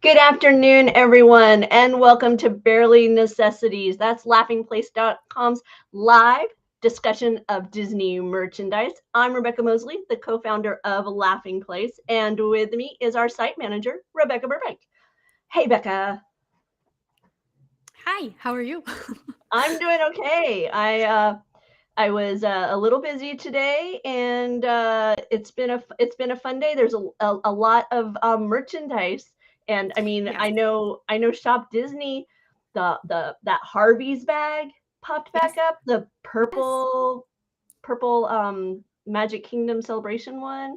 Good afternoon, everyone, and welcome to Barely Necessities. That's laughingplace.com's live discussion of Disney merchandise. I'm Rebekah Mosley, the co-founder of Laughing Place, and with me is our site manager, Rebekah Burbank. Hey, Becca. Hi, how are you? I'm doing okay. I was a little busy today, and it's been a fun day. There's a lot of merchandise, and I mean, Yes. I know Shop Disney, that Harveys bag popped back up, the purple Magic Kingdom celebration one.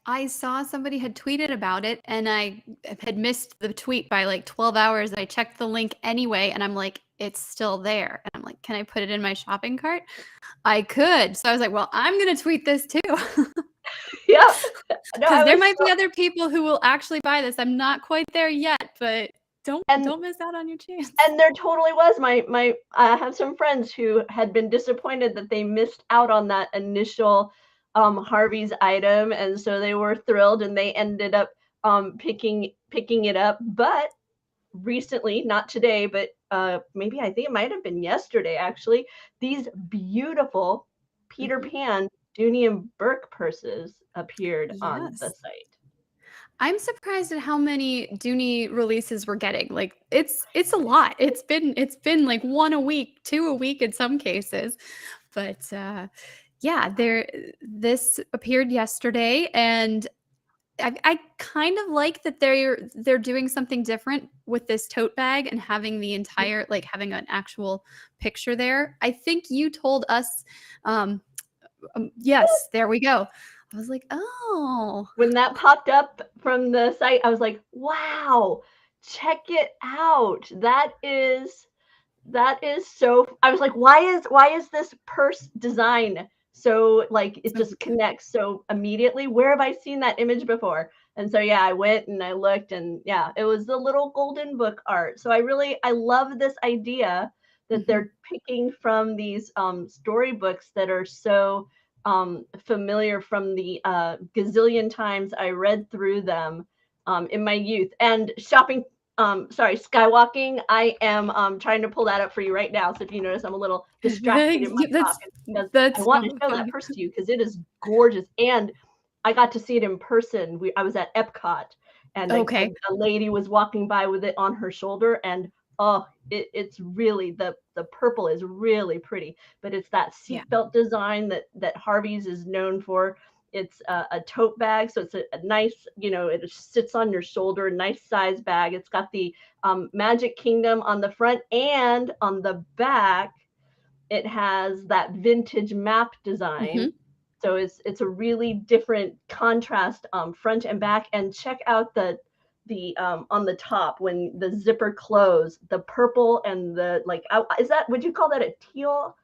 I saw somebody had tweeted about it and I had missed the tweet by like 12 hours. I checked the link anyway and I'm like, it's still there. And I'm like, can I put it in my shopping cart? I could. So I was like, well, I'm going to tweet this too. Yeah. Because there might be other people who will actually buy this. I'm not quite there yet, but don't miss out on your chance. And there totally was. I have some friends who had been disappointed that they missed out on that initial Harvey's item, and so they were thrilled, and they ended up picking it up. But recently, not today, but maybe I think it might have been yesterday actually, these beautiful Peter Pan Dooney Bourke purses appeared on the site. I'm surprised at how many Dooney releases we're getting. Like it's a lot. It's been like one a week, two a week in some cases. But yeah, this appeared yesterday, and I kind of like that they're doing something different with this tote bag and having the entire, like having an actual picture there. I think you told us, yes, there we go. I was like, oh. When that popped up from the site, I was like, wow, check it out. That is so, I was like, why is this purse design so, like, it just connects so immediately? Where have I seen that image before? And so, yeah, I went and I looked, and yeah, it was the little golden book art. So I love this idea that they're picking from these storybooks that are so familiar from the gazillion times I read through them in my youth. And shopping, skywalking, I am trying to pull that up for you right now. So if you notice, I'm a little distracted in my talk, because I want to show that purse to you because it is gorgeous. And I got to see it in person. I was at Epcot, and a lady was walking by with it on her shoulder, and oh, it's really, the purple is really pretty, but it's that seatbelt design that Harveys is known for. It's a tote bag, so it's a nice, it sits on your shoulder, nice size bag. It's got the Magic Kingdom on the front, and on the back, it has that vintage map design. So it's a really different contrast, front and back. And check out the on the top, when the zipper closed, the purple and the, like, would you call that a teal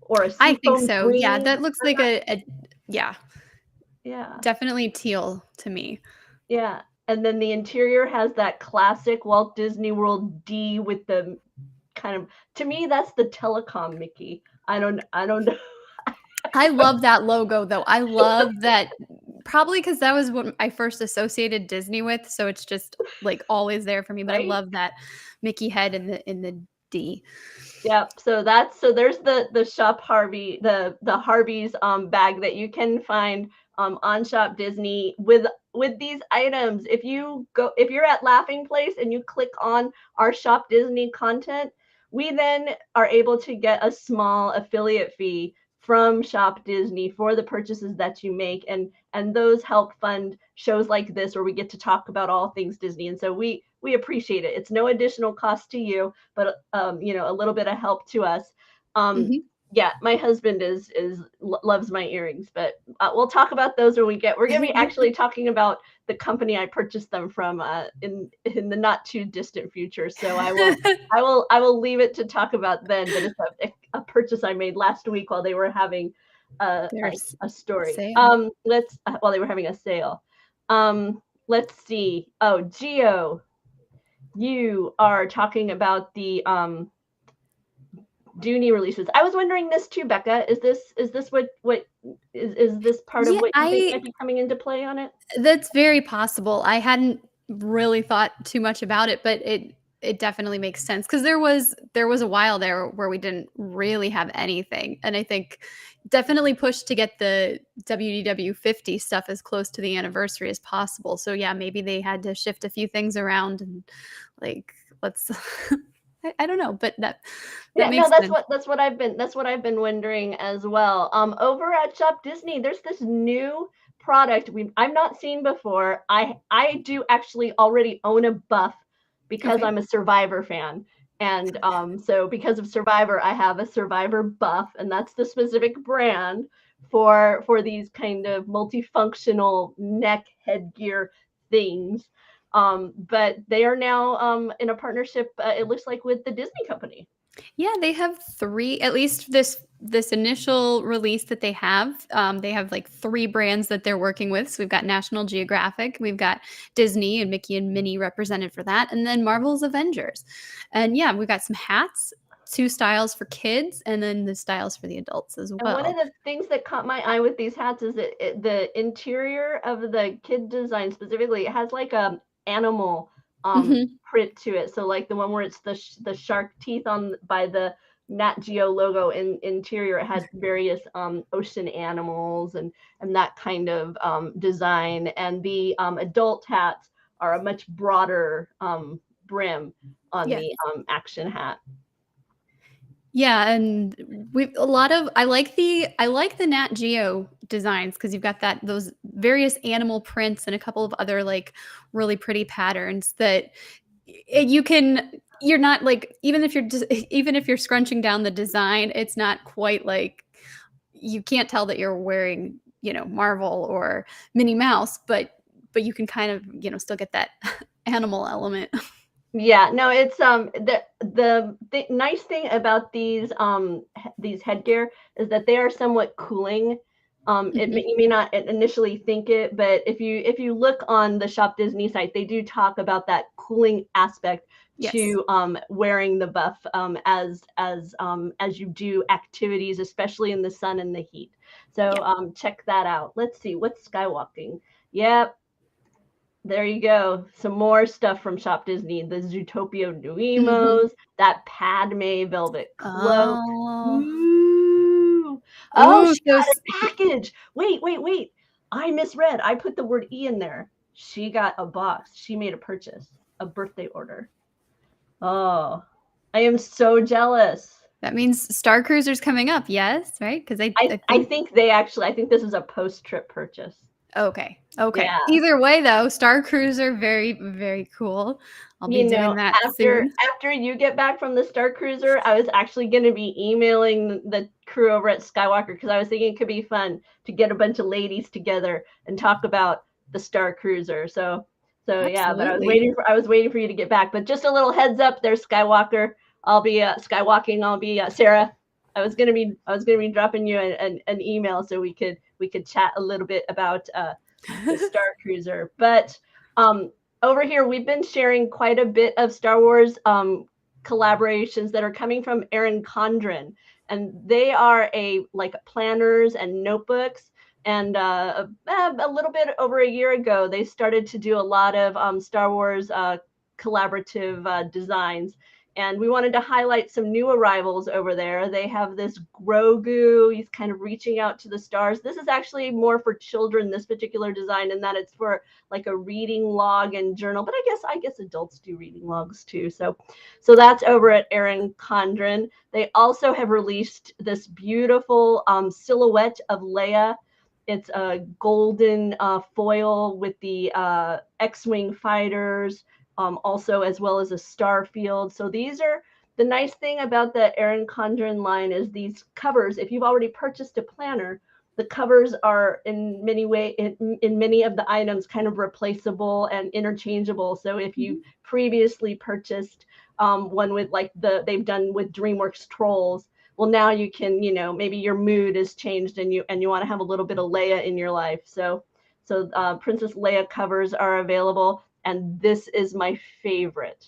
or a seafoam I think so. green? Yeah, that looks like a yeah, definitely teal to me. Yeah, and then the interior has that classic Walt Disney World D with the kind of, to me, that's the telecom Mickey. I don't know. I love that logo though. I love that, probably because that was what I first associated Disney with, so it's just like always there for me. But I love that Mickey head in the D. Yep. So there's the Shop Harvey, the Harveys bag that you can find on Shop Disney with these items. If you're at Laughing Place and you click on our Shop Disney content, we then are able to get a small affiliate fee from Shop Disney for the purchases that you make, and those help fund shows like this where we get to talk about all things Disney. And so we appreciate it. It's no additional cost to you, but a little bit of help to us. Yeah, my husband loves my earrings, but we'll talk about those when we're going to be actually talking about the company I purchased them from in the not too distant future. So I will leave it to talk about then. But it's a purchase I made last week while they were having a story. While they were having a sale. Let's see. Oh, Geo, you are talking about the Dooney releases. I was wondering this too, Becca. Is this what is this part of what you think might be coming into play on it? That's very possible. I hadn't really thought too much about it, but it definitely makes sense because there was a while there where we didn't really have anything, and I think definitely pushed to get the WDW 50 stuff as close to the anniversary as possible. So yeah, maybe they had to shift a few things around and like let's I don't know, but that Yeah, makes no, sense. that's what I've been wondering as well. Over at Shop Disney, there's this new product I've not seen before. I do actually already own a buff because Okay. I'm a Survivor fan. And so because of Survivor, I have a Survivor buff, and that's the specific brand for these kind of multifunctional neck headgear things. But they are now in a partnership, it looks like, with the Disney company. Yeah, they have three, at least this initial release that they have. They have like three brands that they're working with. So we've got National Geographic, we've got Disney and Mickey and Minnie represented for that, and then Marvel's Avengers. And yeah, we've got some hats, two styles for kids, and then the styles for the adults as And one of well. the things that caught my eye with these hats is that the interior of the kid design specifically, it has like a animal Mhm. print to it. So like the one where it's the shark teeth on by the Nat Geo logo in interior, it had various ocean animals and that kind of design. And the adult hats are a much broader brim on Yes. the action hat. Yeah, and we a lot of I like the Nat Geo designs because you've got those various animal prints and a couple of other like really pretty patterns that you're not like even if you're scrunching down the design, it's not quite like you can't tell that you're wearing, Marvel or Minnie Mouse, but you can kind of, still get that animal element. Yeah, no, it's the nice thing about these headgear is that they are somewhat cooling. Mhm. You may not initially think it, but if you look on the Shop Disney site, they do talk about that cooling aspect Yes. to wearing the buff as you do activities, especially in the sun and the heat. So Yeah. check that out. Let's see, what's skywalking? Yep, there you go. Some more stuff from Shop Disney. The Zootopia Mhm. Duemos, that Padme velvet cloak. Oh. Ooh. Oh, Ooh, she got a package. Wait. I misread. I put the word E in there. She got a box. She made a purchase, a birthday order. Oh, I am so jealous. that means Star Cruiser's coming up, yes, right? Because I I think think I think this is a post-trip purchase. okay, okay. Yeah. Either way, though, Star Cruiser, very, very cool. I'll be You doing know, that after soon. after you get back from the Star Cruiser, I was actually going to be emailing the crew over at Skywalker because I was thinking it could be fun to get a bunch of ladies together and talk about the Star Cruiser. So yeah, but Absolutely. I was waiting for you to get back. But just a little heads up, there's Skywalker. I'll be skywalking. I'll be Sarah. I was gonna be dropping you an email so we could chat a little bit about the Star Cruiser. But um, over here, we've been sharing quite a bit of Star Wars collaborations that are coming from Erin Condren, and they are like planners and notebooks. And a little bit over a year ago, they started to do a lot of Star Wars collaborative designs. And we wanted to highlight some new arrivals over there. They have this Grogu. He's kind of reaching out to the stars. This is actually more for children, this particular design, in that it's for like a reading log and journal. But I guess adults do reading logs too. So that's over at Erin Condren. They also have released this beautiful silhouette of Leia. It's a golden foil with the X-wing fighters, also as well as a star field. So these are the nice thing about the Erin Condren line is these covers. If you've already purchased a planner, the covers are in in many of the items kind of replaceable and interchangeable. So if you previously purchased one with like they've done with DreamWorks Trolls, well now you can, maybe your mood has changed and you want to have a little bit of Leia in your life. So Princess Leia covers are available, and this is my favorite.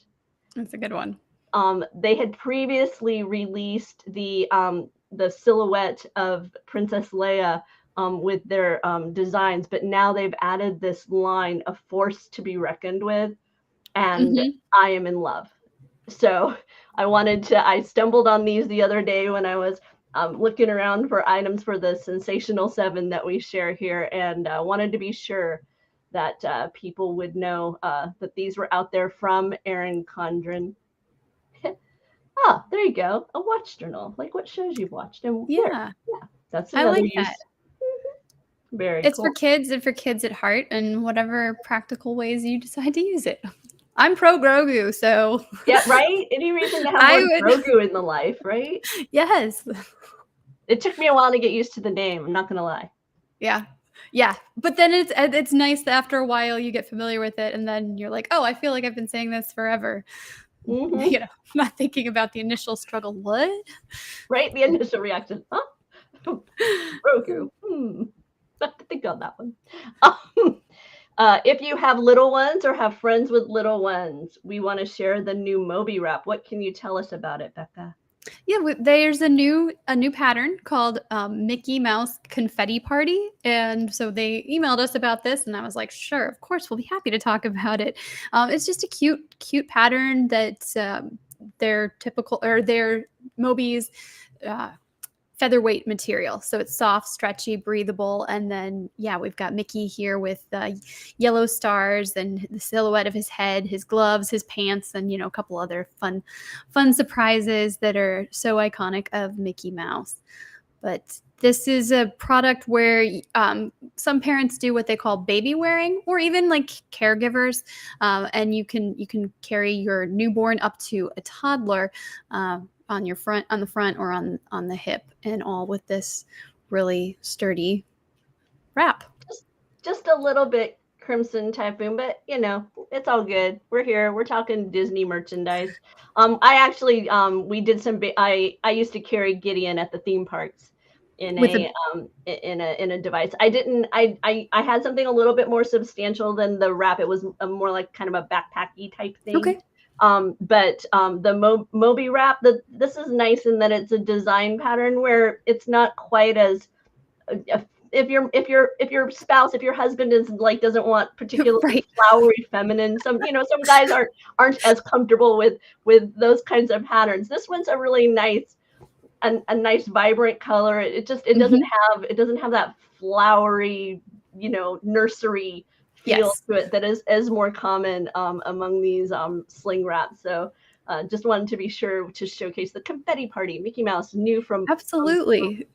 That's a good one. They had previously released the silhouette of Princess Leia with their designs, but now they've added this line, a force to be reckoned with, and I am in love. So I stumbled on these the other day when I was looking around for items for the Sensational Seven that we share here, and wanted to be sure that people would know that these were out there from Erin Condren. Oh, there you go. A watch journal, like what shows you've watched and where. Yeah, that's another I like use. that. Very It's cool. for kids and for kids at heart, and whatever practical ways you decide to use it. I'm pro Grogu, so Yeah, right? Any reason to have more Grogu in the life, right? Yes. It took me a while to get used to the name, I'm not gonna lie. Yeah. But then it's nice that after a while you get familiar with it, and then you're like, oh, I feel like I've been saying this forever. You know, not thinking about the initial struggle. What? Right? The initial reaction. Huh? Grogu. Have to think on that one. If you have little ones or have friends with little ones, we want to share the new MOBY wrap. What can you tell us about it, Bekah? Yeah, there's a new pattern called Mickey Mouse Confetti Party, and so they emailed us about this, and I was like, sure, of course, we'll be happy to talk about it. It's just a cute pattern that their typical or their MOBY's featherweight material, so it's soft, stretchy, breathable, and then we've got Mickey here with yellow stars and the silhouette of his head, his gloves, his pants, and a couple other fun surprises that are so iconic of Mickey Mouse. But this is a product where some parents do what they call baby wearing, or even like caregivers, and you can carry your newborn up to a toddler on the front or on the hip, and all with this really sturdy wrap. Just a little bit Crimson Typhoon, but it's all good. We're here. We're talking Disney merchandise. I actually we did some. I used to carry Gideon at the theme parks in a device. I had something a little bit more substantial than the wrap. It was more like kind of a backpacky type thing. Okay. But the MOBY wrap, this is nice in that it's a design pattern where it's not quite as if your spouse, if your husband is like doesn't want particularly flowery feminine, some guys aren't as comfortable with those kinds of patterns. This one's a really nice a nice vibrant color. It doesn't have that flowery nursery feel to it that is more common among these sling wraps. So just wanted to be sure to showcase the confetti party, Mickey Mouse, new from absolutely.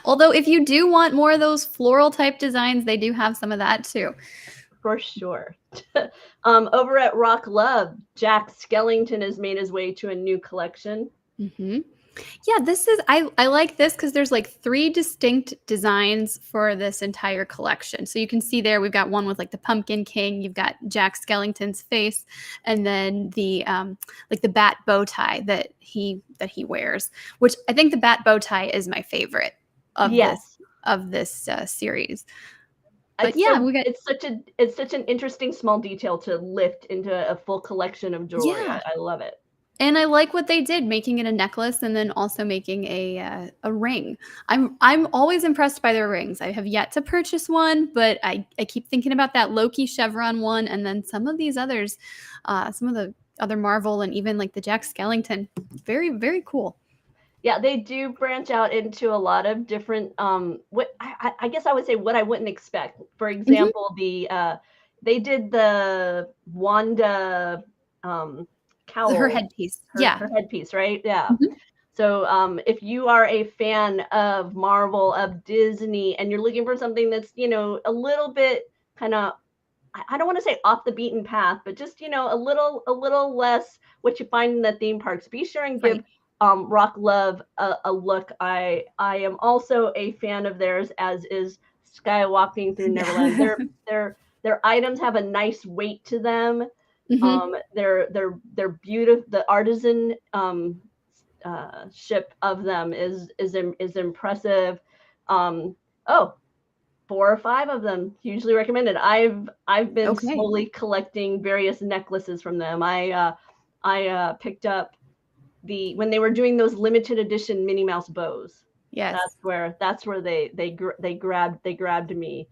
Although if you do want more of those floral type designs, they do have some of that too. For sure. Over at RockLove, Jack Skellington has made his way to a new collection. Yeah, I like this because there's like 3 distinct designs for this entire collection. So you can see there we've got one with like the Pumpkin King, you've got Jack Skellington's face, and then the like the bat bow tie that he wears, which I think the bat bow tie is my favorite of this series. But it's such an interesting small detail to lift into a full collection of jewelry. Yeah. I love it. And I like what they did, making it a necklace and then also making a ring. I'm always impressed by their rings. I have yet to purchase one, but I keep thinking about that Loki chevron one, and then some of these others, some of the other Marvel and even like the Jack Skellington. Very, very cool. Yeah, they do branch out into a lot of different what I guess I would say what I wouldn't expect. For example, they did the Wanda cowl. Her headpiece. Her headpiece, right? Yeah. So if you are a fan of Marvel, of Disney, and you're looking for something that's, a little bit kind of, I don't want to say off the beaten path, but just, a little less what you find in the theme parks, be sure and give RockLove a look. I am also a fan of theirs, as is Skywalking Through Neverland. Their items have a nice weight to them. They're beautiful. The artisan ship of them is impressive. 4 or 5 of them hugely recommended. I've been slowly collecting various necklaces from them. I picked up when they were doing those limited edition Minnie Mouse bows. Yes. That's where they grabbed me.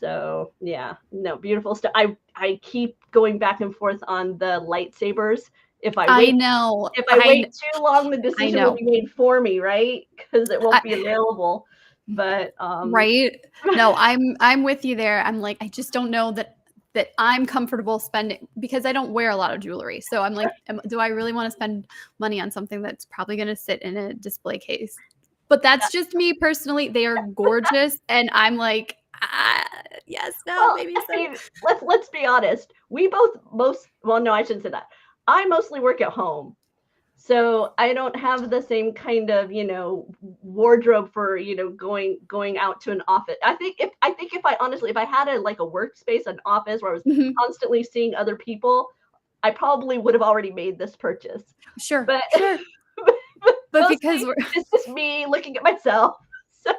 So yeah, no, beautiful stuff. I keep going back and forth on the lightsabers. If I wait too long, the decision will be made for me, right? Because it won't be available. But right. No, I'm with you there. I'm like, I just don't know that I'm comfortable spending, because I don't wear a lot of jewelry. So I'm like, do I really want to spend money on something that's probably going to sit in a display case? But that's just me personally. They are gorgeous, and I'm like, yes, no, well, maybe so. I mean, let's be honest. We well, no, I shouldn't say that. I mostly work at home. So I don't have the same kind of, wardrobe for, going out to an office. I think if I had a workspace, an office where I was constantly seeing other people, I probably would have already made this purchase. Sure. But because it's just me looking at myself. So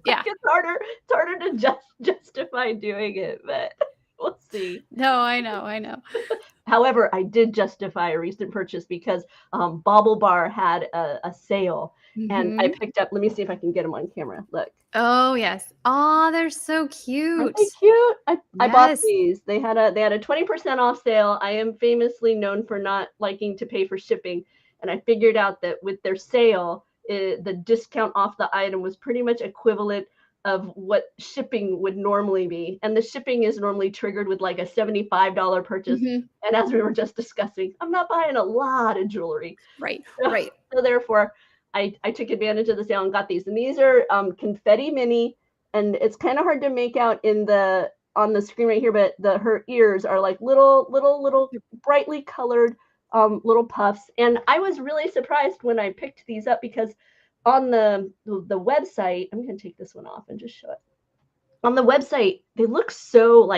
it's harder to justify doing it, but we'll see. No, I know. However, I did justify a recent purchase because BaubleBar had a sale, and I picked up. Let me see if I can get them on camera. Look. Oh yes. Oh, they're so cute. Aren't they cute? I bought these. They had a 20% off sale. I am famously known for not liking to pay for shipping, and I figured out that with their sale, the discount off the item was pretty much equivalent of what shipping would normally be. And the shipping is normally triggered with like a $75 purchase. And as we were just discussing, I'm not buying a lot of jewelry. Right. So therefore, I took advantage of the sale and got these. And these are confetti mini. And it's kind of hard to make out on the screen right here, but her ears are like little brightly colored little puffs. And I was really surprised when I picked these up, because on the website, I'm going to take this one off and just show it. On the website, they look so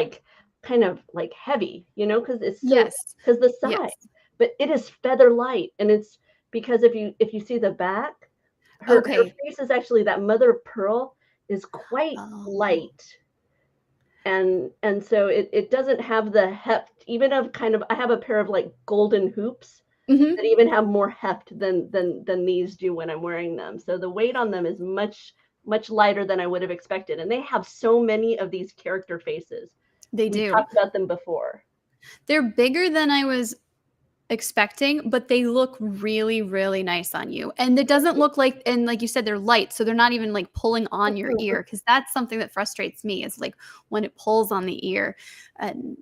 kind of heavy, because it's because the size, but it is feather light. And it's because if you see the back, her face is actually, that mother of pearl is quite light. And so it doesn't have the heft, even of I have a pair of golden hoops that even have more heft than these do when I'm wearing them. So the weight on them is much lighter than I would have expected. And they have so many of these character faces. They do. We talked about them before. They're bigger than I was expecting, but they look really, really nice on you. And it doesn't look and like you said, they're light, so they're not even pulling on your ear, because that's something that frustrates me, is when it pulls on the ear. And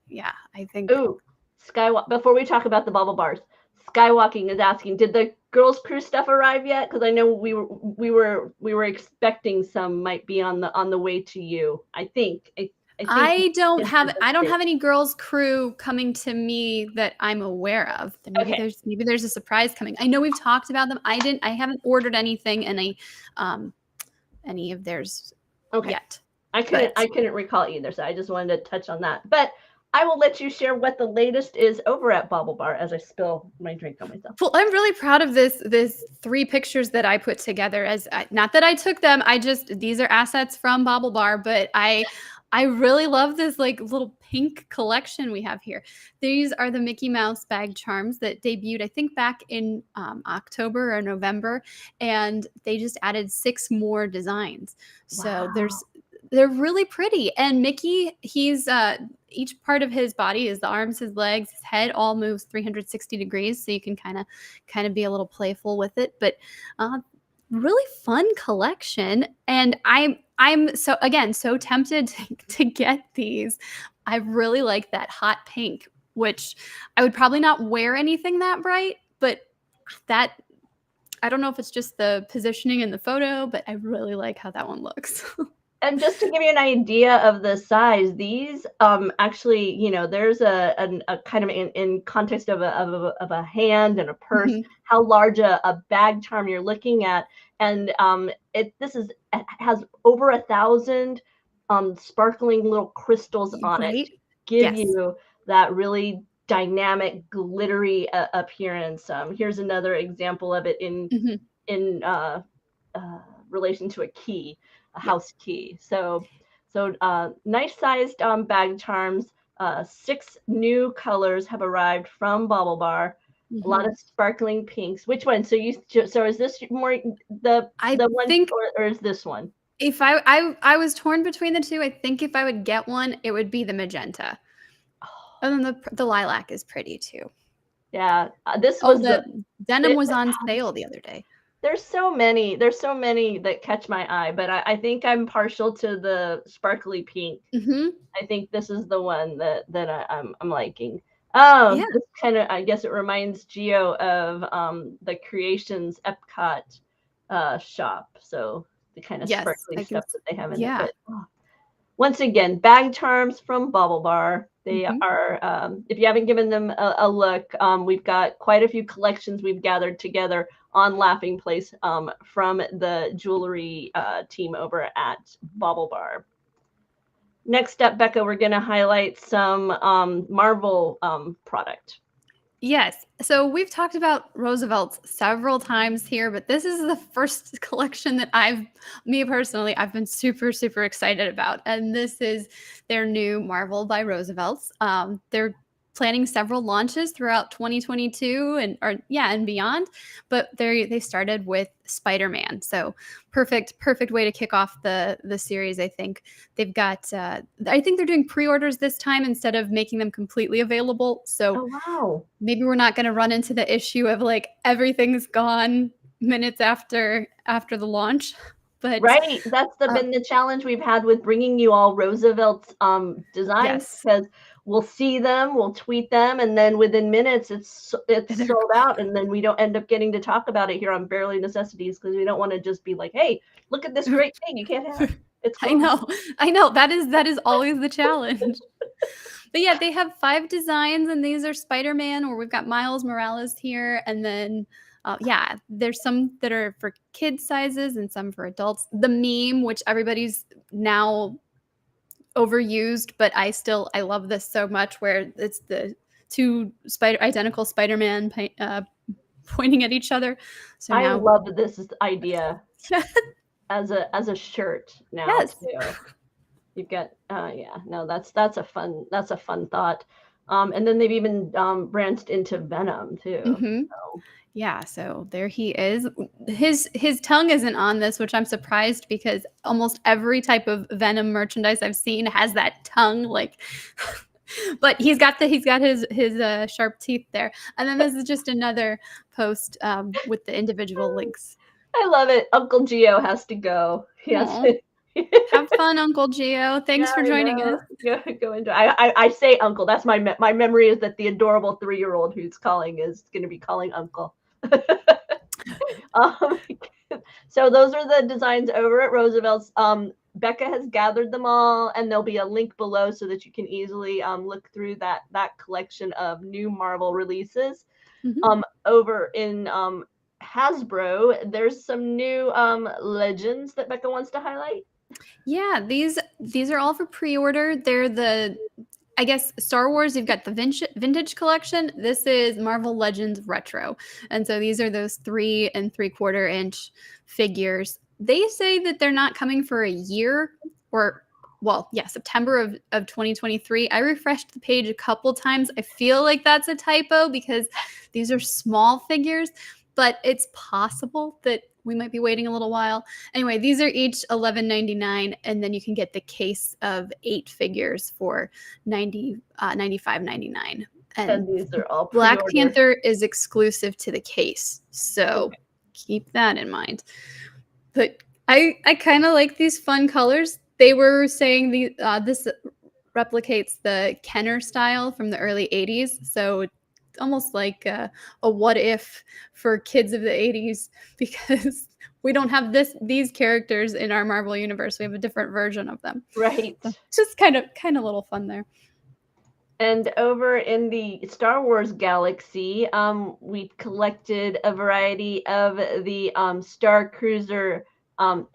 yeah, I think. Ooh, Skywalk. Before we talk about the BaubleBars, Skywalking is asking, did the girls' crew stuff arrive yet? Because I know we were expecting some might be on the way to you. I think I don't have any girls' crew coming to me that I'm aware of. Maybe there's a surprise coming. I know we've talked about them. I haven't ordered anything, any of theirs yet. I couldn't recall either, so I just wanted to touch on that. But I will let you share what the latest is over at BaubleBar as I spill my drink on myself. Well, I'm really proud of this 3 pictures that I put together. Not that I took them, these are assets from BaubleBar, but I really love this little pink collection we have here. These are the Mickey Mouse bag charms that debuted, I think, back in October or November, and they just added 6 more designs. So they're really pretty. And Mickey, he's each part of his body, is the arms, his legs, his head, all moves 360 degrees, so you can kind of be a little playful with it. But really fun collection, and I'm so tempted to get these. I really like that hot pink, which I would probably not wear anything that bright, but that, I don't know if it's just the positioning in the photo, but I really like how that one looks. And just to give you an idea of the size, these actually, there's a kind of in context of a hand and a purse, how large a bag charm you're looking at, and it has over 1,000 sparkling little crystals on it, to give you that really dynamic, glittery appearance. Here's another example of it in relation to a key. A house key. So nice sized bag charms. 6 new colors have arrived from BaubleBar. A lot of sparkling pinks. Which one? So is this more the I one, think or is this one? if I was torn between the two, I think if I would get one, it would be the magenta. And then the lilac is pretty too. Yeah, this was the denim was on sale the other day. There's so many that catch my eye, but I think I'm partial to the sparkly pink. I think this is the one that I'm liking. Yeah. This kind of, I guess it reminds Gio of the Creations Epcot shop. So the kind of sparkly stuff that they have in it. But once again, bag charms from BaubleBar. They are, if you haven't given them a look, we've got quite a few collections we've gathered together on Laughing Place from the jewelry team over at BaubleBar. Next up, Bekah, we're going to highlight some Marvel product. Yes. So we've talked about Roosevelt's several times here, but this is the first collection that I've been super, super excited about. And this is their new Marvel by Roosevelt's. They're planning several launches throughout 2022 and beyond, but they started with Spider-Man. So perfect way to kick off the series. I think they've got I think they're doing pre-orders this time instead of making them completely available. So maybe we're not going to run into the issue of like everything's gone minutes after the launch. But right, that's been the challenge we've had with bringing you all Roosevelt's designs, because we'll see them, we'll tweet them, and then within minutes it's sold out, and then we don't end up getting to talk about it here on Barely Necessities because we don't want to just be like, hey, look at this great thing you can't have. It's gone. I know that is always the challenge. But yeah, they have 5 designs, and these are Spider-Man, or we've got Miles Morales here, and then there's some that are for kid sizes and some for adults. The meme, which everybody's now overused, but I love this so much, where it's the 2 identical Spider-Man pointing at each other. So I love this idea as a shirt now. Yes. Too. You've got that's a fun thought. And then they've even branched into Venom too. So there he is. His tongue isn't on this, which I'm surprised, because almost every type of Venom merchandise I've seen has that tongue, like. But he's got his sharp teeth there. And then this is just another post with the individual links. I love it. Uncle Gio has to go. Have fun, Uncle Gio. Thanks for joining us. Yeah, go into. I say Uncle. That's my memory is that the adorable 3-year-old who's calling is going to be calling Uncle. So those are the designs over at Roosevelt's. Bekah has gathered them all, and there'll be a link below so that you can easily look through that collection of new Marvel releases. Over in Hasbro, there's some new legends that Bekah wants to highlight. Yeah, these are all for pre-order. They're I guess Star Wars, you've got the vintage collection. This is Marvel Legends Retro. And so these are those 3 3/4 inch figures. They say that they're not coming for a year, or September of 2023. I refreshed the page a couple times. I feel like that's a typo because these are small figures, but it's possible that we might be waiting a little while. Anyway, these are each $11.99, and then you can get the case of 8 figures for $95.99. And these are all Black Panther is exclusive to the case, so keep that in mind. But I kind of like these fun colors. They were saying this replicates the Kenner style from the early 80s, so almost like a what if for kids of the 80s, because we don't have these characters in our Marvel universe. We have a different version of them. Right. So just kind of a little fun there. And over in the Star Wars galaxy, we've collected a variety of the Starcruiser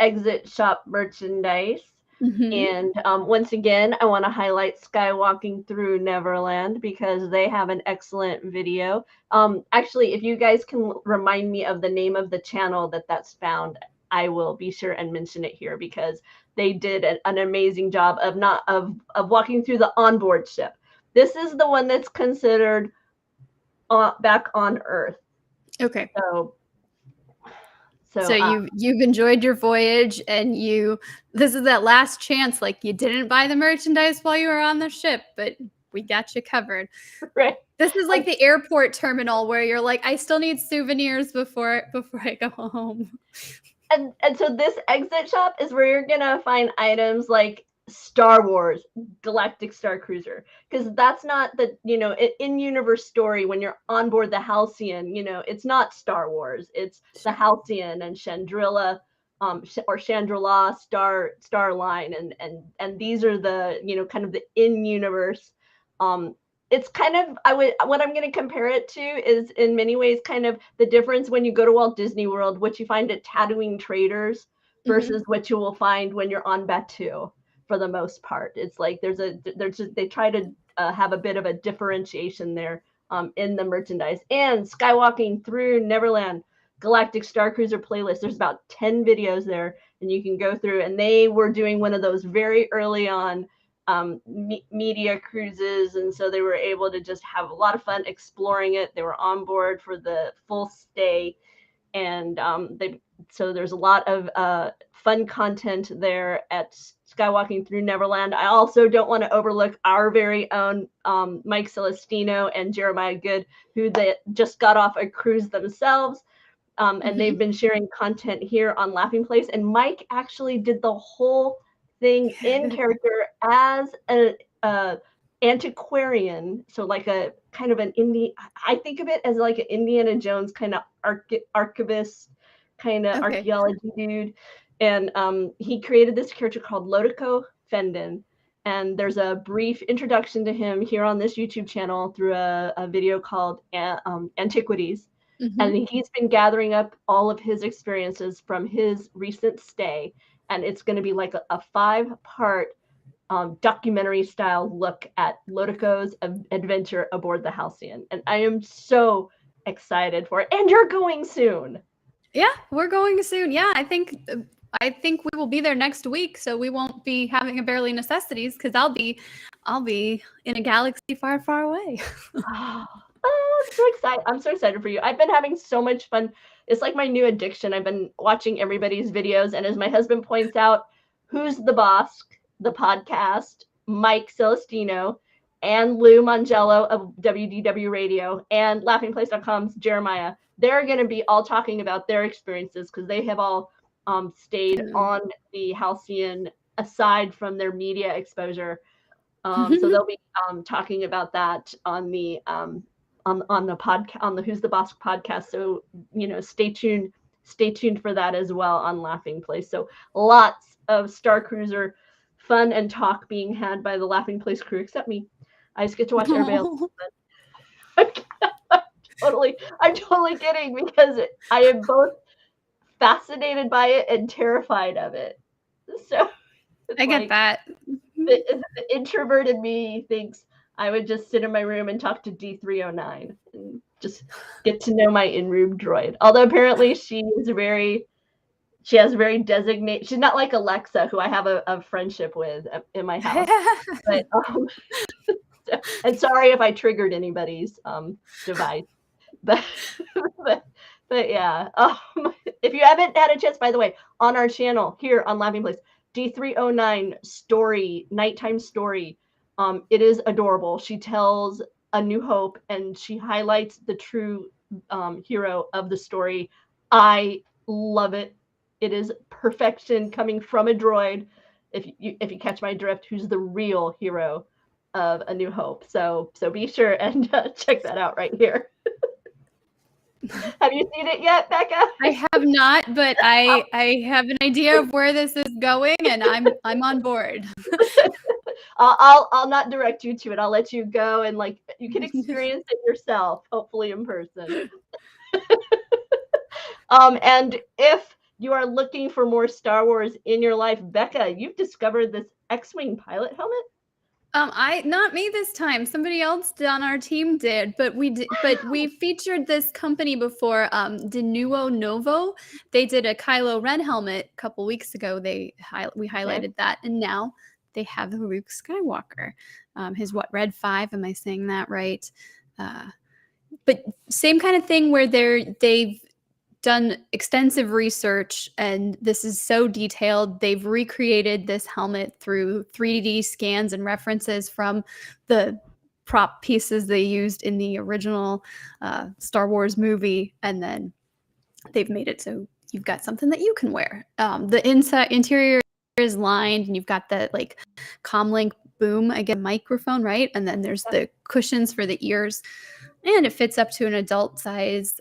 Exit Shop merchandise. And once again, I want to highlight Skywalking Through Neverland because they have an excellent video. Actually, if you guys can remind me of the name of the channel that's found, I will be sure and mention it here because they did an amazing job of walking through the onboard ship. This is the one that's considered back on Earth. Okay. So you've enjoyed your voyage, and this is that last chance. Like, you didn't buy the merchandise while you were on the ship, but we got you covered. Right. This is like the airport terminal where you're like, I still need souvenirs before I go home. And so this exit shop is where you're gonna find items like Star Wars, Galactic Starcruiser, because that's not the in-universe story. When you're on board the Halcyon, it's not Star Wars, it's the Halcyon and Chandrila, or Chandrila Star Line, and these are the kind of the in-universe. It's kind of what I'm going to compare it to is in many ways kind of the difference when you go to Walt Disney World, what you find at Tatooine Traders versus what you will find when you're on Batuu. For the most part, it's like they try to have a bit of a differentiation there in the merchandise. And Skywalking Through Neverland Galactic Starcruiser playlist, there's about 10 videos there, and you can go through, and they were doing one of those very early on media cruises, and so they were able to just have a lot of fun exploring it. They were on board for the full stay, and so there's a lot of fun content there at Skywalking Through Neverland. I also don't want to overlook our very own Mike Celestino and Jeremiah Good, who they just got off a cruise themselves, and they've been sharing content here on Laughing Place. And Mike actually did the whole thing in character as a antiquarian, so like a kind of an I think of it as like an Indiana Jones kind of archivist, kind of archaeology dude. And he created this character called Lodico Fendon, and there's a brief introduction to him here on this YouTube channel through a video called Antiquities. And he's been gathering up all of his experiences from his recent stay, and it's going to be like a 5-part documentary style look at Lodico's adventure aboard the Halcyon. And I am so excited for it. And you're going soon. Yeah, we're going soon. Yeah, I think we will be there next week, so we won't be having a Barely Necessities because I'll be in a galaxy far, far away. I'm so excited. I'm so excited for you. I've been having so much fun. It's like my new addiction. I've been watching everybody's videos, and as my husband points out, Who's the Boss, the podcast, Mike Celestino, and Lou Mangello of WDW Radio, and LaughingPlace.com's Jeremiah, they're going to be all talking about their experiences because they have all stayed on the Halcyon aside from their media exposure. So they'll be talking about that on the on the podcast, on the Who's the Boss podcast. So stay tuned for that as well on Laughing Place. So lots of Star Cruiser fun and talk being had by the Laughing Place crew, except me. I just get to watch everybody else. I'm totally kidding, because I am both fascinated by it and terrified of it. So I get that. The introvert in me thinks I would just sit in my room and talk to D309 and just get to know my in-room droid. Although apparently she has very designated. She's not like Alexa, who I have a friendship with in my house. But and sorry if I triggered anybody's device. But yeah. If you haven't had a chance, by the way, on our channel here on Laughing Place, D309 story, nighttime story. It is adorable. She tells A New Hope, and she highlights the true hero of the story. I love it. It is perfection coming from a droid. If you catch my drift, who's the real hero of A New Hope. So be sure and check that out right here. Have you seen it yet, Bekah? I have not, but I have an idea of where this is going, and I'm on board. I'll not direct you to it. I'll let you go, and like you can experience it yourself, hopefully in person. And if you are looking for more Star Wars in your life, Bekah, you've discovered this X-Wing pilot helmet. Not me this time. Somebody else on our team did, but we featured this company before, Denuo Novo. They did a Kylo Ren helmet a couple weeks ago. We highlighted that, and now they have the Luke Skywalker. His Red 5? Am I saying that right? but same kind of thing where they've done extensive research, and this is so detailed. They've recreated this helmet through 3D scans and references from the prop pieces they used in the original Star Wars movie, and then they've made it so you've got something that you can wear. The interior is lined, and you've got the like comlink boom, again, microphone, right? And then there's the cushions for the ears, and it fits up to an adult size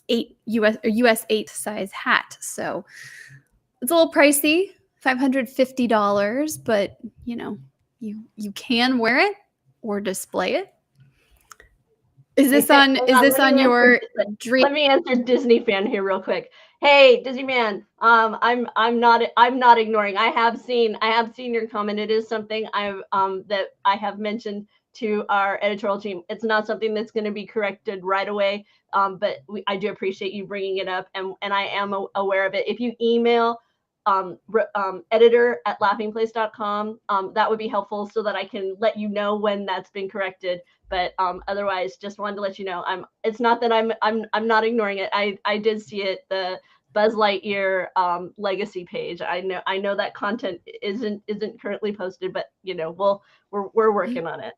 8 US 8 size hat. So it's a little pricey, $550, but you know, you can wear it or display it. Is this on your dream? Let me answer Disney fan here real quick. Hey, Disney man, I'm not ignoring. I have seen your comment. It is something that I have mentioned to our editorial team. It's not something that's going to be corrected right away, but I do appreciate you bringing it up, and I am aware of it. If you email editor@laughingplace.com, that would be helpful so that I can let you know when that's been corrected. But otherwise, just wanted to let you know, it's not that I'm not ignoring it. I did see it, the Buzz Lightyear legacy page. I know that content isn't currently posted, but you know, we're working on it.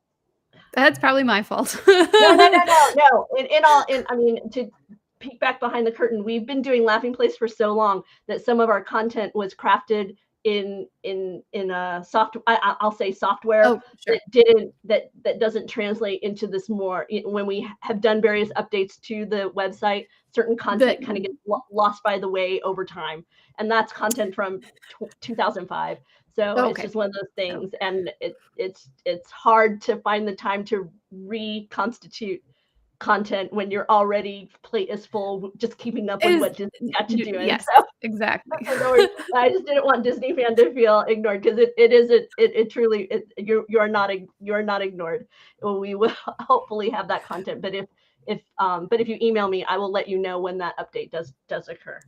That's probably my fault. No. I mean, to peek back behind the curtain, we've been doing Laughing Place for so long that some of our content was crafted in a I'll say software that doesn't translate into this more. When we have done various updates to the website, certain content kind of gets lost by the way over time, and that's content from 2005. So it's just one of those things, and it's hard to find the time to reconstitute content when your already plate is full, just keeping up with what Disney got to do. Yes, so, exactly. I just didn't want Disney fan to feel ignored, because it truly, you're not ignored. Well, we will hopefully have that content, but if you email me, I will let you know when that update does occur.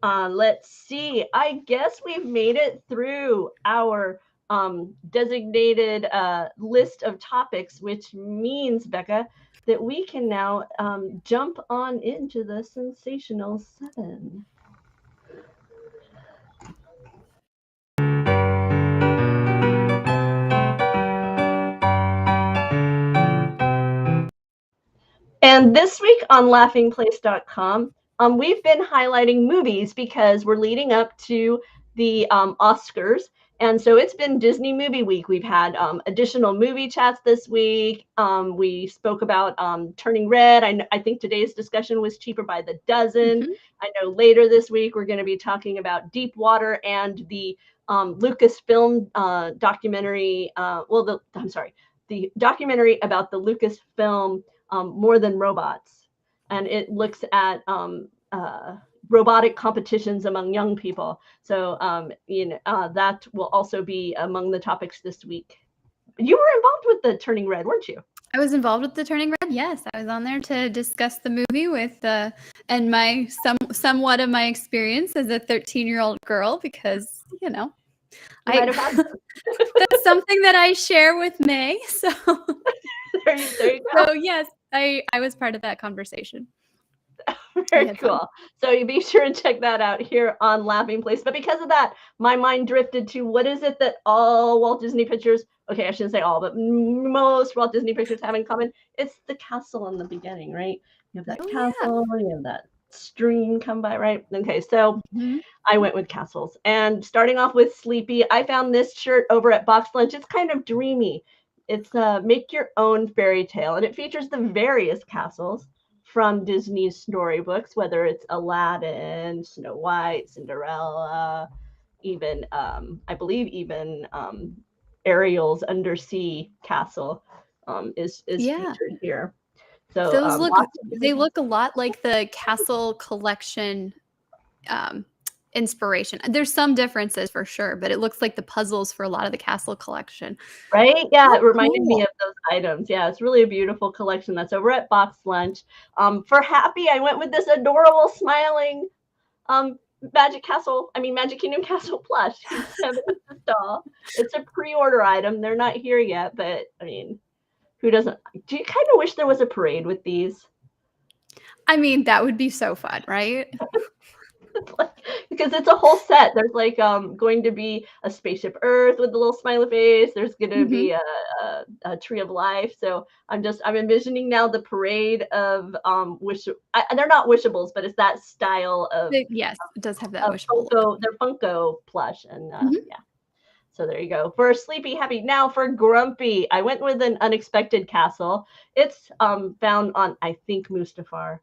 Let's see. I guess we've made it through our designated list of topics, which means, Bekah, that we can now jump on into the Sensational Seven. And this week on laughingplace.com, we've been highlighting movies because we're leading up to the Oscars. And so it's been Disney Movie Week. We've had additional movie chats this week. We spoke about Turning Red. I think today's discussion was Cheaper by the Dozen. Mm-hmm. I know later this week we're going to be talking about Deep Water and the Lucasfilm documentary. The documentary about the Lucasfilm More Than Robots. And it looks at robotic competitions among young people. So, that will also be among the topics this week. You were involved with the Turning Red, weren't you? I was involved with the Turning Red. Yes, I was on there to discuss the movie with and my somewhat of my experience as a 13-year-old girl, because that's something that I share with May. So there you go. So yes, I was part of that conversation. Very cool. So you be sure and check that out here on Laughing Place. But because of that, my mind drifted to, what is it that all Walt Disney Pictures, okay, I shouldn't say all, but most Walt Disney Pictures have in common? It's the castle in the beginning, right? You have that castle, you have that stream come by, right? Okay, so I went with castles. And starting off with Sleepy, I found this shirt over at Box Lunch. It's kind of dreamy. It's Make Your Own Fairy Tale, and it features the various castles from Disney's storybooks, whether it's Aladdin, Snow White, Cinderella, even I believe even Ariel's undersea castle is featured here. So those look a lot like the Castle Collection inspiration. There's some differences for sure, but it looks like the puzzles for a lot of the Castle Collection. Right? Yeah, it reminded me of those items. Yeah, it's really a beautiful collection that's over at Box Lunch. For Happy, I went with this adorable smiling Magic Kingdom Castle plush. It's a pre-order item. They're not here yet, but I mean, who doesn't? Do you kind of wish there was a parade with these? I mean, that would be so fun, right? Because it's a whole set. There's like going to be a spaceship Earth with a little smiley face. There's going to be a tree of life. So I'm envisioning now the parade of they're not wishables, but it's that style of Yes, it does have that wishable Funko. They're Funko plush, and yeah. So there you go. For Sleepy Happy. Now for Grumpy, I went with an unexpected castle. It's found on, I think, Mustafar.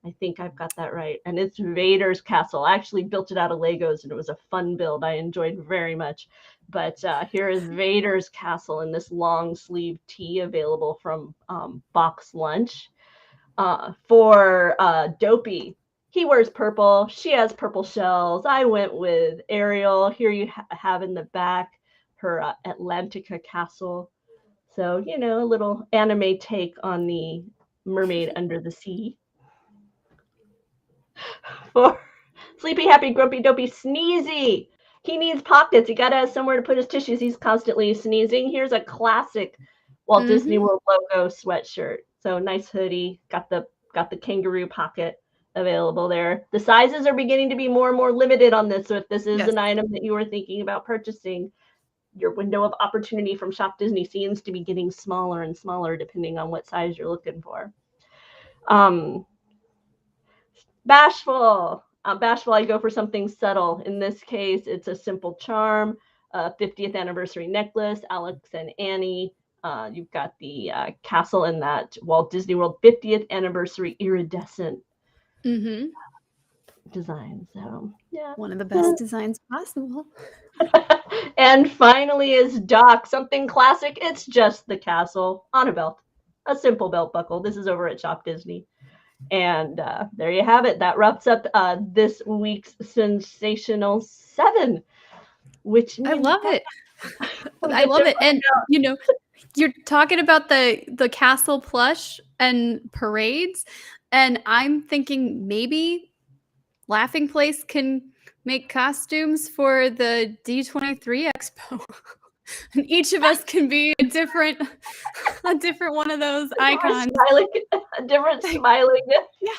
I think I've got that right. And it's Vader's castle. I actually built it out of Legos, and it was a fun build. I enjoyed very much. But here is Vader's castle in this long sleeve tee available from Box Lunch. For Dopey, he wears purple. She has purple shells. I went with Ariel. Here you have in the back her Atlantica castle. So, you know, a little anime take on the mermaid under the sea. For Sleepy Happy Grumpy Dopey Sneezy, he needs pockets. He gotta have somewhere to put his tissues. He's constantly sneezing. Here's a classic Walt Disney World logo sweatshirt. So nice hoodie. Got the kangaroo pocket available there. The sizes are beginning to be more and more limited on this. So if this is an item that you are thinking about purchasing, your window of opportunity from Shop Disney seems to be getting smaller and smaller depending on what size you're looking for. Bashful. Bashful, I go for something subtle. In this case, it's a simple charm, 50th anniversary necklace, Alex and Annie. You've got the castle in that Walt Disney World 50th anniversary iridescent design. So, yeah. One of the best designs possible. And finally is Doc, something classic. It's just the castle on a belt, a simple belt buckle. This is over at Shop Disney. And there you have it. That wraps up this week's Sensational Seven, which I love it. I love it. And you know, you're talking about the castle plush and parades, and I'm thinking maybe Laughing Place can make costumes for the D23 Expo. And each of us can be a different one of those icons. A different smiling. Yeah.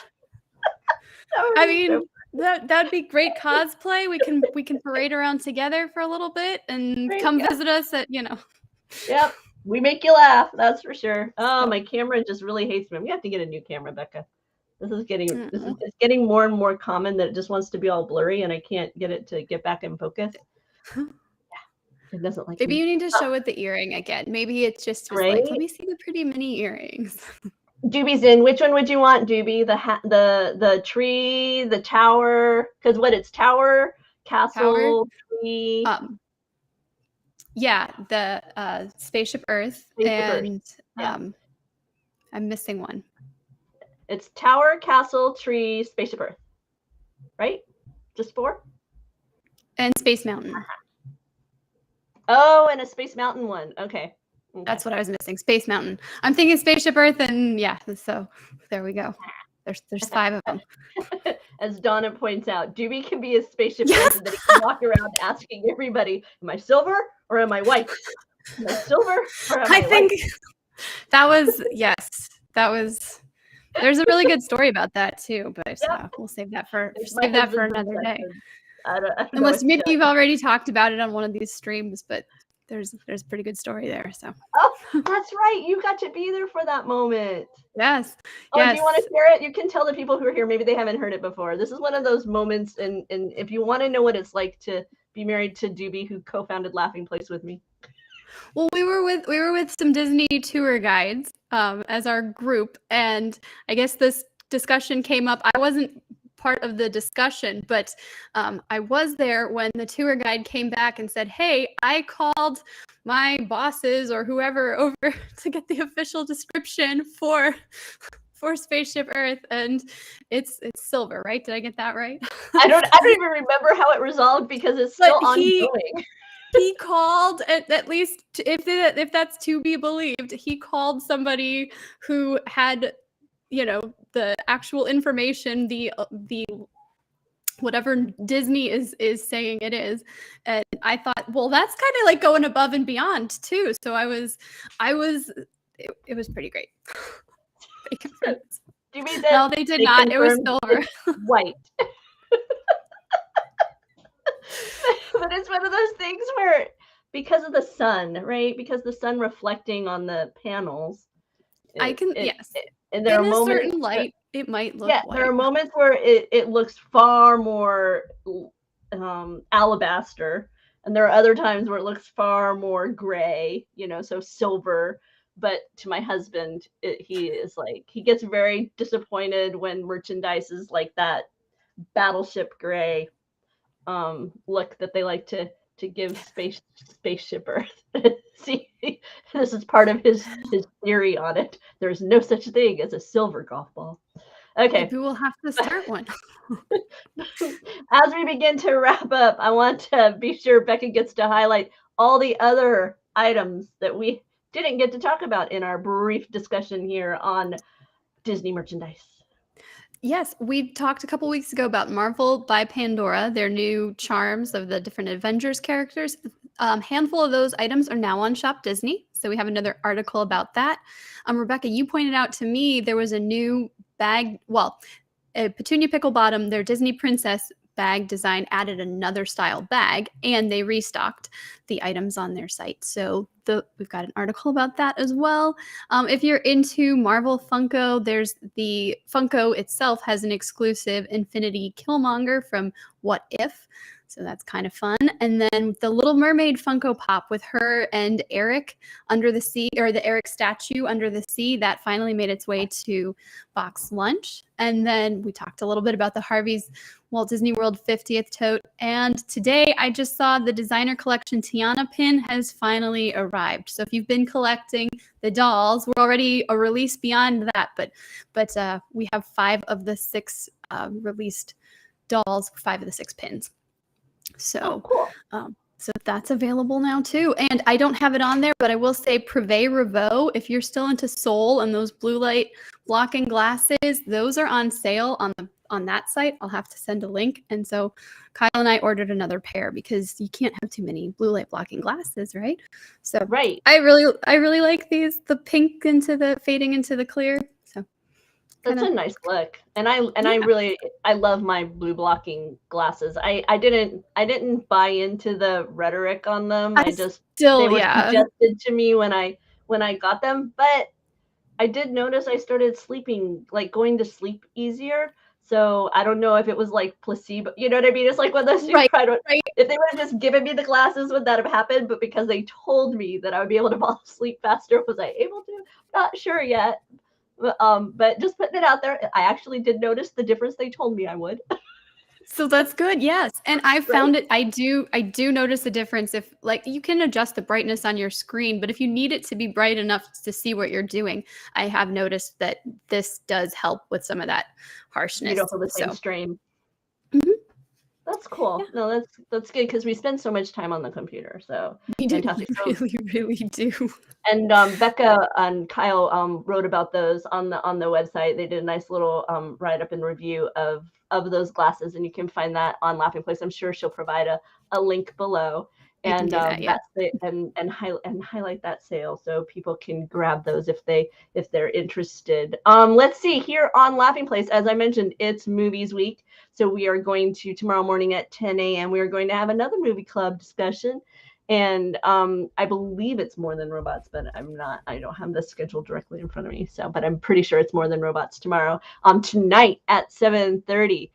I mean, that'd be great cosplay. We can parade around together for a little bit and come visit us at, you know. Yep. We make you laugh, that's for sure. Oh, my camera just really hates me. I'm gonna have to get a new camera, Becca. This is getting more and more common that it just wants to be all blurry and I can't get it to get back in focus. It doesn't like Maybe me. You need to show it the earring again. Maybe it just was like, let me see the pretty mini earrings. Doobie's in. Which one would you want, Doobie? The tree, the tower? Because it's tower, castle, tree. Yeah, the Spaceship Earth, and I'm missing one. It's tower, castle, tree, Spaceship Earth. Right? Just 4? And Space Mountain. Oh, and a Space Mountain one. Okay. That's what I was missing. Space Mountain. I'm thinking Spaceship Earth, and so there we go. There's 5 of them. As Donna points out, Doobie can be a Spaceship Earth, and then he can walk around asking everybody, am I silver or am I white? Am I silver or am I think white? that was there's a really good story about that too, but we'll save that for another day. I don't Unless maybe you've already talked about it on one of these streams, but there's a pretty good story there. So that's right. You got to be there for that moment. Yes. Do you want to share it? You can tell the people who are here, maybe they haven't heard it before. This is one of those moments, and if you want to know what it's like to be married to Doobie, who co-founded Laughing Place with me. Well, we were with some Disney tour guides as our group, and I guess this discussion came up. I wasn't part of the discussion, but I was there when the tour guide came back and said, hey, I called my bosses or whoever over to get the official description for Spaceship Earth, and it's silver, right? Did I get that right? I don't even remember how it resolved because it's still ongoing. He called, at least if that's to be believed, he called somebody who had, the actual information, the whatever Disney is saying it is. And I thought, well, that's kind of like going above and beyond too. So it was pretty great. Do you mean that? No, they did not. It was silver. White. But it's one of those things where, because of the sun, right? Because the sun reflecting on the panels. Yes. And there in are a moments certain light, it might look white. There are moments where it looks far more alabaster, and there are other times where it looks far more gray, so silver. But to my husband, he gets very disappointed when merchandise is like that battleship gray look that they like to give spaceship Earth. See, this is part of his theory on it. There's no such thing as a silver golf ball. Okay. Maybe we'll have to start one. As we begin to wrap up, I want to be sure Bekah gets to highlight all the other items that we didn't get to talk about in our brief discussion here on Disney merchandise. Yes, we talked a couple weeks ago about Marvel by Pandora, their new charms of the different Avengers characters. Handful of those items are now on Shop Disney, so we have another article about that. Rebekah, you pointed out to me there was a new bag, a Petunia Pickle Bottom, their Disney Princess bag design added another style bag, and they restocked the items on their site. So we've got an article about that as well. If you're into Marvel Funko, there's the Funko itself has an exclusive Infinity Killmonger from What If. So that's kind of fun. And then the Little Mermaid Funko Pop with her and Eric under the sea, or the Eric statue under the sea, that finally made its way to Box Lunch. And then we talked a little bit about the Harveys Walt Disney World 50th tote. And today I just saw the designer collection Tiana pin has finally arrived. So if you've been collecting the dolls, we're already a release beyond that, but we have 5 of the 6 released dolls, 5 of the 6 pins. So, cool. So that's available now too. And I don't have it on there, but I will say Prive Revaux, if you're still into Soul and those blue light blocking glasses, those are on sale on that site. I'll have to send a link. And so Kyle and I ordered another pair because you can't have too many blue light blocking glasses, right? So right. I really like these, the pink fading into the clear. So that's a nice look. And I love my blue blocking glasses. I didn't buy into the rhetoric on them. They were suggested to me when I got them, but I did notice I started going to sleep easier. So I don't know if it was like placebo, you know what I mean? It's like when those right. If they would have just given me the glasses, would that have happened? But because they told me that I would be able to fall asleep faster, was I able to? Not sure yet. But just putting it out there, I actually did notice the difference they told me I would. So that's good, yes. And I found it, I do notice a difference if, you can adjust the brightness on your screen, but if you need it to be bright enough to see what you're doing, I have noticed that this does help with some of that harshness. You don't feel the same strain. Mm-hmm. That's cool. Yeah. No, that's good because we spend so much time on the computer. So we really do. And Bekah and Kyle wrote about those on the website. They did a nice little write-up and review of those glasses, and you can find that on Laughing Place. I'm sure she'll provide a link below. And highlight that sale so people can grab those if they're interested. Let's see, here on Laughing Place, as I mentioned, it's Movies Week. So we are going to, tomorrow morning at 10 a.m., we are going to have another movie club discussion. And I believe it's More Than Robots, but I don't have the schedule directly in front of me. But I'm pretty sure it's More Than Robots tomorrow. Tonight at 7:30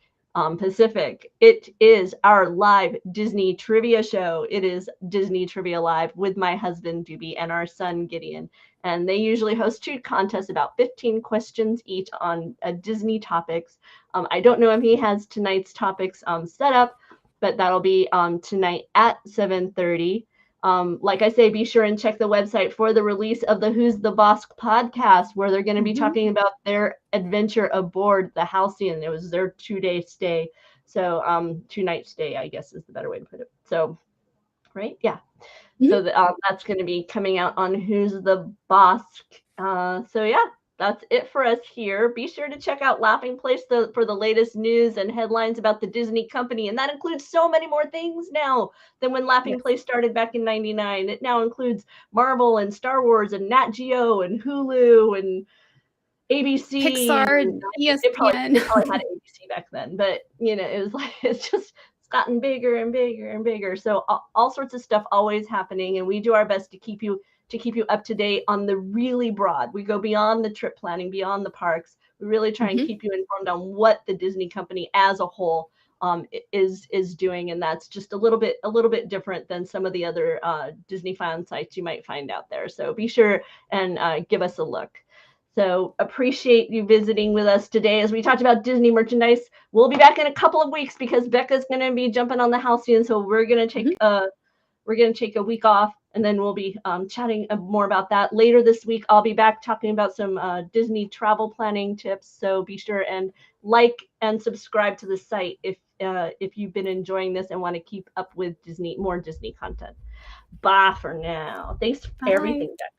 Pacific, it is our live Disney trivia show. It is Disney Trivia Live with my husband Doobie and our son Gideon. And they usually host 2 contests, about 15 questions each on Disney topics. I don't know if he has tonight's topics set up, but that'll be tonight at 7:30. Like I say, be sure and check the website for the release of the Who's the Boss podcast, where they're going to be talking about their adventure aboard the Halcyon. It was their 2-day stay. So 2-night stay, I guess is the better way to put it. So, right? Yeah. Mm-hmm. So that's going to be coming out on Who's the Boss. So yeah, that's it for us here. Be sure to check out Laughing Place for the latest news and headlines about the Disney company. And that includes so many more things now than when Laughing Place started back in 99. It now includes Marvel and Star Wars and Nat Geo and Hulu and ABC, Pixar, it probably ESPN. had ABC back then, but you know, it was like it's gotten bigger and bigger and bigger. So all sorts of stuff always happening, and we do our best to keep you up to date on the really broad. We go beyond the trip planning, beyond the parks. We really try and keep you informed on what the Disney company as a whole is doing, and that's just a little bit different than some of the other Disney fan sites you might find out there. So be sure and give us a look. So appreciate you visiting with us today as we talked about Disney merchandise. We'll be back in a couple of weeks because Bekah's going to be jumping on the Halcyon, so we're going to take a week off, and then we'll be chatting more about that later this week. I'll be back talking about some Disney travel planning tips. So be sure and like and subscribe to the site if you've been enjoying this and want to keep up with more Disney content. Bye for now. Thanks for everything, Becca.